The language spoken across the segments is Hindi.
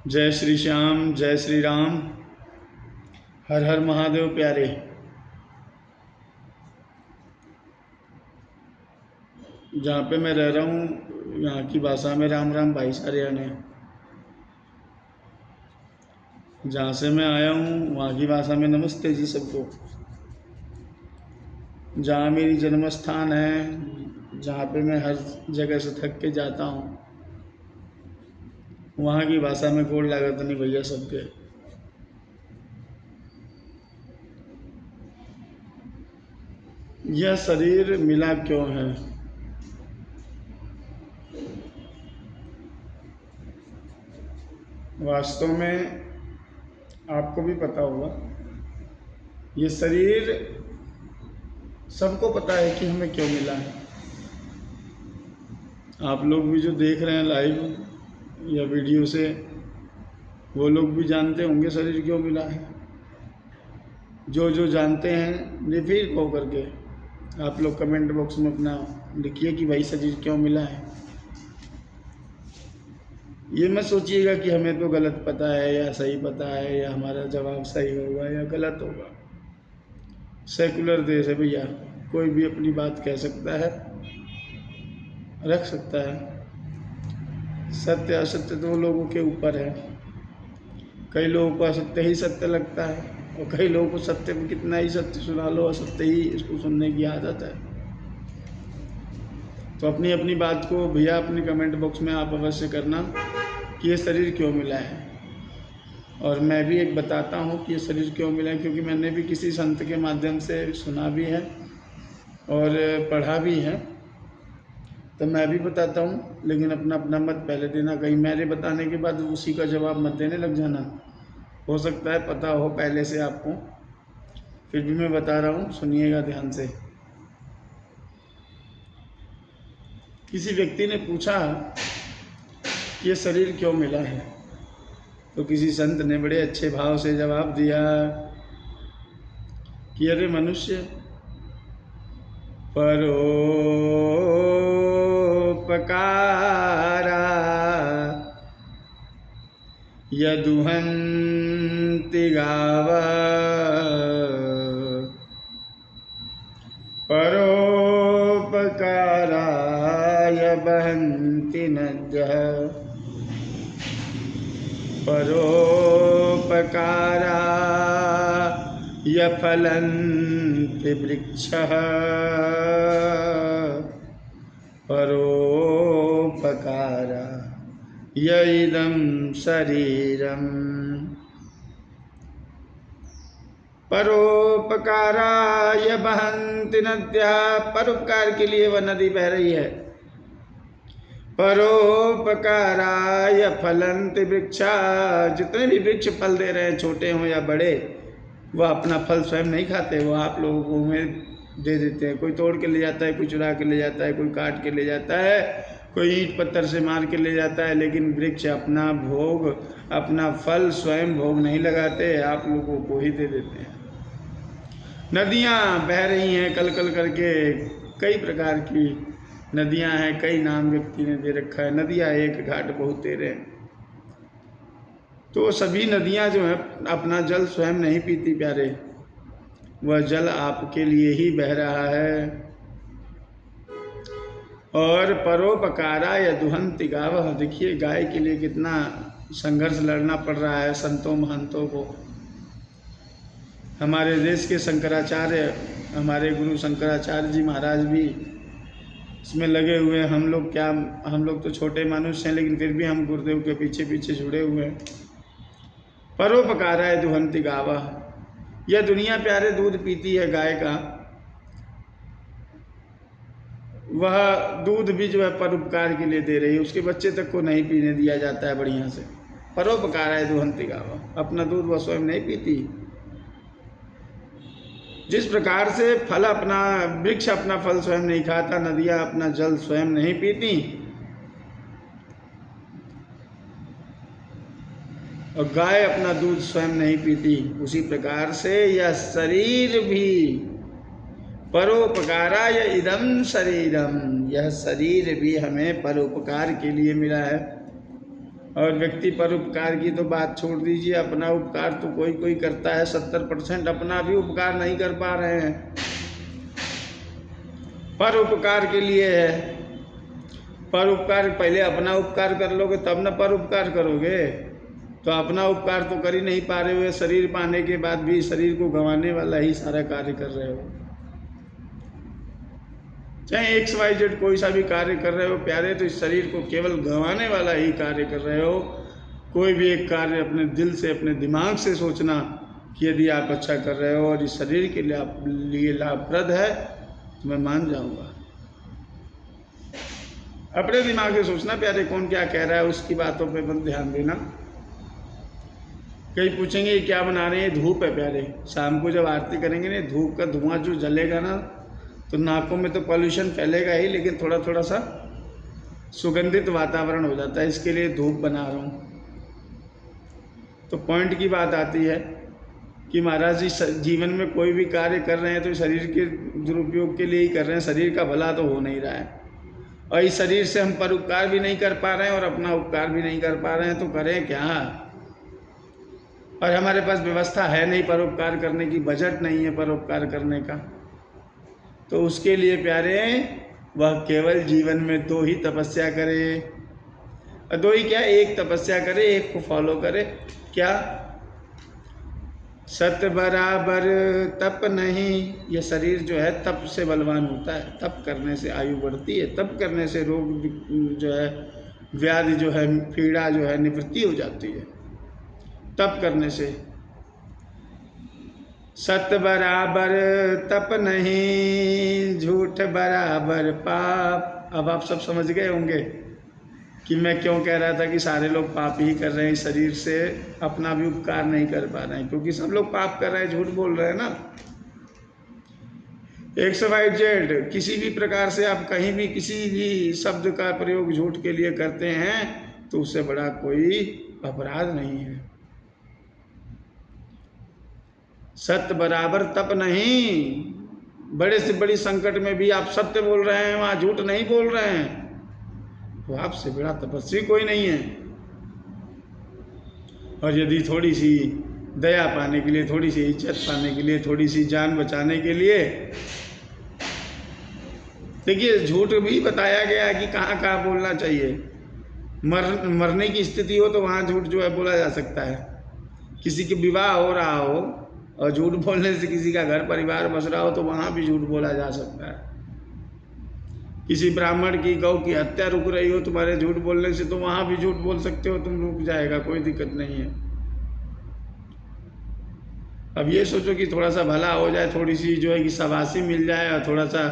जय श्री श्याम, जय श्री राम। हर हर महादेव प्यारे। जहाँ पे मैं रह रहा हूँ यहाँ की भाषा में राम राम भाई सारे ने। जहाँ से मैं आया हूँ वहाँ की भाषा में नमस्ते जी सबको। जहाँ मेरी जन्म स्थान है, जहाँ पे मैं हर जगह से थक के जाता हूँ, वहाँ की भाषा में गोड़ लागत नहीं भैया सबके। यह शरीर मिला क्यों है? वास्तव में आपको भी पता होगा, ये शरीर सबको पता है कि हमें क्यों मिला है। आप लोग भी जो देख रहे हैं लाइव या वीडियो से, वो लोग भी जानते होंगे शरीर क्यों मिला है। जो जो जानते हैं निर्भीक होकर के आप लोग कमेंट बॉक्स में अपना लिखिए कि भाई शरीर क्यों मिला है। ये मत सोचिएगा कि हमें तो गलत पता है या सही पता है, या हमारा जवाब सही होगा या गलत होगा। सेकुलर देश है भैया, कोई भी अपनी बात कह सकता है, रख सकता है। सत्य असत्य तो लोगों के ऊपर है। कई लोगों को असत्य ही सत्य लगता है, और कई लोगों को सत्य में कितना ही सत्य सुना लो, असत्य ही इसको सुनने की आदत है। तो अपनी अपनी बात को भैया अपने कमेंट बॉक्स में आप अवश्य करना कि ये शरीर क्यों मिला है। और मैं भी एक बताता हूँ कि ये शरीर क्यों मिला है, क्योंकि मैंने भी किसी संत के माध्यम से सुना भी है और पढ़ा भी है। तो मैं भी बताता हूँ, लेकिन अपना अपना मत पहले देना। कहीं मेरे बताने के बाद उसी का जवाब मत देने लग जाना। हो सकता है पता हो पहले से आपको, फिर भी मैं बता रहा हूँ, सुनिएगा ध्यान से। किसी व्यक्ति ने पूछा कि ये शरीर क्यों मिला है, तो किसी संत ने बड़े अच्छे भाव से जवाब दिया कि अरे मनुष्य, परोपकारा यदुहन्ति गावः, परोपकाराय वहन्ति नद्यः, परोपकाराय फलन्ति वृक्षः, परोपकाराय इदं शरीरम्। परोपकाराय वहन्ति नद्यः, परोपकार के लिए वह नदी बह रही है। परोपकाराय फलन्ति वृक्षा, जितने भी वृक्ष फल दे रहे हैं, छोटे हों या बड़े, वह अपना फल स्वयं नहीं खाते, वो आप लोगों को उन्हें दे देते हैं। कोई तोड़ के ले जाता है, कोई चुरा के ले जाता है, कोई काट के ले जाता है, कोई ईंट पत्थर से मार के ले जाता है, लेकिन वृक्ष अपना भोग, अपना फल स्वयं भोग नहीं लगाते, आप लोगों को ही दे देते हैं। नदियाँ बह रही हैं कल कल करके, कई प्रकार की नदियाँ हैं, कई नाम व्यक्ति ने दे रखा है। नदियाँ एक, घाट बहुत तेरे। तो सभी नदियाँ जो हैं अपना जल स्वयं नहीं पीती प्यारे, वह जल आपके लिए ही बह रहा है। और परोपकारा यदुहन्ति गावः, देखिए गाय के लिए कितना संघर्ष लड़ना पड़ रहा है संतों महंतों को। हमारे देश के शंकराचार्य, हमारे गुरु शंकराचार्य जी महाराज भी इसमें लगे हुए हैं। हम लोग क्या, हम लोग तो छोटे मनुष्य हैं, लेकिन फिर भी हम गुरुदेव के पीछे पीछे जुड़े हुए हैं। परोपकाराय दुहन्ति गावः, यह दुनिया प्यारे दूध पीती है गाय का, वह दूध भी जो है परोपकार के लिए दे रही है, उसके बच्चे तक को नहीं पीने दिया जाता है बढ़िया से। परोपकाराय दुहन्ति गावः, अपना दूध वह स्वयं नहीं पीती। जिस प्रकार से फल अपना, वृक्ष अपना फल स्वयं नहीं खाता, नदियाँ अपना जल स्वयं नहीं पीती, और गाय अपना दूध स्वयं नहीं पीती, उसी प्रकार से यह शरीर भी परोपकाराय इदं शरीरम, यह शरीर भी हमें परोपकार के लिए मिला है। और व्यक्ति पर उपकार की तो बात छोड़ दीजिए, अपना उपकार तो कोई कोई करता है, 70% अपना भी उपकार नहीं कर पा रहे हैं। पर उपकार के लिए है, पर उपकार पहले अपना उपकार कर लोगे तब ना पर उपकार करोगे। तो अपना उपकार तो कर ही नहीं पा रहे हो, शरीर पाने के बाद भी शरीर को गंवाने वाला ही सारा कार्य कर रहे हो। चाहे XYZ कोई सा भी कार्य कर रहे हो प्यारे, तो इस शरीर को केवल गंवाने वाला ही कार्य कर रहे हो। कोई भी एक कार्य अपने दिल से, अपने दिमाग से सोचना कि यदि आप अच्छा कर रहे हो और इस शरीर के लिए लाभप्रद है तो मैं मान जाऊंगा। अपने दिमाग से सोचना प्यारे, कौन क्या कह रहा है उसकी बातों पे मत ध्यान देना। कई पूछेंगे क्या बना रहे हैं, धूप है प्यारे। शाम को जब आरती करेंगे ना, धूप का धुआं जो जलेगा ना, तो नाकों में तो पॉल्यूशन फैलेगा ही, लेकिन थोड़ा थोड़ा सा सुगंधित वातावरण हो जाता है, इसके लिए धूप बना रहा हूँ। तो पॉइंट की बात आती है कि महाराज जी जीवन में कोई भी कार्य कर रहे हैं तो शरीर के दुरुपयोग के लिए ही कर रहे हैं, शरीर का भला तो हो नहीं रहा है। और इस शरीर से हम परोपकार भी नहीं कर पा रहे हैं और अपना उपकार भी नहीं कर पा रहे हैं, तो करें क्या। और हमारे पास व्यवस्था है नहीं परोपकार करने की, बजट नहीं है परोपकार करने का। तो उसके लिए प्यारे वह केवल जीवन में दो ही तपस्या करे। और दो ही क्या, एक तपस्या करे, एक को फॉलो करे। क्या? सत्य बराबर तप नहीं। यह शरीर जो है तप से बलवान होता है, तप करने से आयु बढ़ती है, तप करने से रोग जो है, व्याधि जो है, पीड़ा जो है निवृत्ति हो जाती है तप करने से। सत्य बराबर तप नहीं, झूठ बराबर पाप। अब आप सब समझ गए होंगे कि मैं क्यों कह रहा था कि सारे लोग पाप ही कर रहे हैं, शरीर से अपना भी उपकार नहीं कर पा रहे हैं, क्योंकि सब लोग पाप कर रहे हैं, झूठ बोल रहे हैं ना। XYZ किसी भी प्रकार से आप कहीं भी किसी भी शब्द का प्रयोग झूठ के लिए करते हैं तो उससे बड़ा कोई अपराध नहीं है। सत्य बराबर तप नहीं। बड़े से बड़ी संकट में भी आप सत्य बोल रहे हैं, वहां झूठ नहीं बोल रहे हैं, तो आपसे बड़ा तपस्वी कोई नहीं है। और यदि थोड़ी सी दया पाने के लिए, थोड़ी सी इज्जत पाने के लिए, थोड़ी सी जान बचाने के लिए, देखिए झूठ भी बताया गया है कि कहाँ कहाँ बोलना चाहिए। मरने की स्थिति हो तो वहाँ झूठ जो है बोला जा सकता है। किसी के विवाह हो रहा हो और झूठ बोलने से किसी का घर परिवार बस रहा हो तो वहाँ भी झूठ बोला जा सकता है। किसी ब्राह्मण की गौ की हत्या रुक रही हो तुम्हारे झूठ बोलने से, तो वहाँ भी झूठ बोल सकते हो, तुम रुक जाएगा, कोई दिक्कत नहीं है। अब ये सोचो कि थोड़ा सा भला हो जाए, थोड़ी सी जो है कि शाबाशी मिल जाए और थोड़ा सा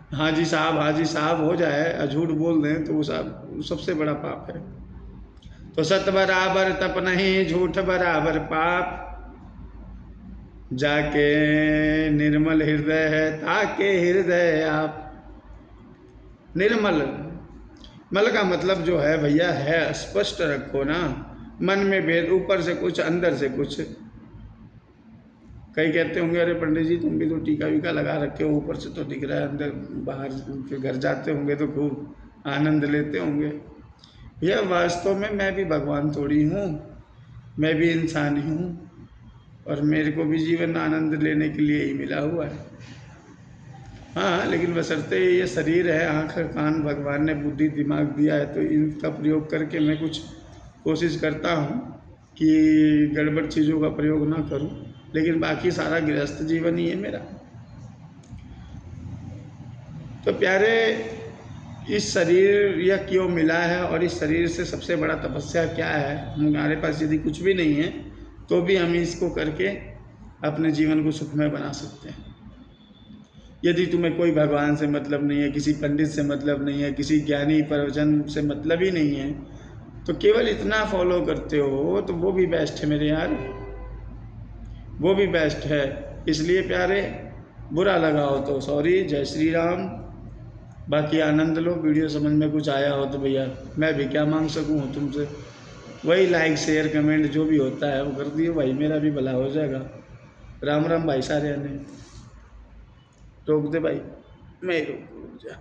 हाजी साहब हो जाए और झूठ बोल दें, तो वो सबसे बड़ा पाप है। तो सत्य बराबर तप नहीं, झूठ बराबर पाप। जाके निर्मल हृदय है ताके हृदय आप। निर्मल, मल का मतलब जो है भैया है स्पष्ट रखो ना, मन में भेद, ऊपर से कुछ अंदर से कुछ। कई कहते होंगे अरे पंडित जी तुम भी तो टीका वीका लगा रखे हो, ऊपर से तो दिख रहा है, अंदर बाहर फिर घर जाते होंगे तो खूब आनंद लेते होंगे। भैया वास्तव में मैं भी भगवान थोड़ी हूँ, मैं भी इंसान ही हूँ और मेरे को भी जीवन आनंद लेने के लिए ही मिला हुआ है। हाँ, लेकिन बशर्ते ये शरीर है, आँख कान भगवान ने बुद्धि दिमाग दिया है, तो इनका प्रयोग करके मैं कुछ कोशिश करता हूँ कि गड़बड़ चीज़ों का प्रयोग ना करूँ, लेकिन बाकी सारा गृहस्थ जीवन ही है मेरा। तो प्यारे, इस शरीर यह क्यों मिला है और इस शरीर से सबसे बड़ा तपस्या क्या है। हमारे पास यदि कुछ भी नहीं है तो भी हम इसको करके अपने जीवन को सुखमय बना सकते हैं। यदि तुम्हें कोई भगवान से मतलब नहीं है, किसी पंडित से मतलब नहीं है, किसी ज्ञानी प्रवचन से मतलब ही नहीं है, तो केवल इतना फॉलो करते हो तो वो भी बेस्ट है मेरे यार, वो भी बेस्ट है। इसलिए प्यारे, बुरा लगा हो तो सॉरी, जय श्री राम। बाकी आनंद लो। वीडियो समझ में कुछ आया हो तो भैया मैं भी क्या मांग सकूँ तुमसे, वही लाइक शेयर कमेंट जो भी होता है वो कर दियो भाई, मेरा भी भला हो जाएगा। राम राम भाई सारे ने। रोक दे भाई, मैं रुक जा।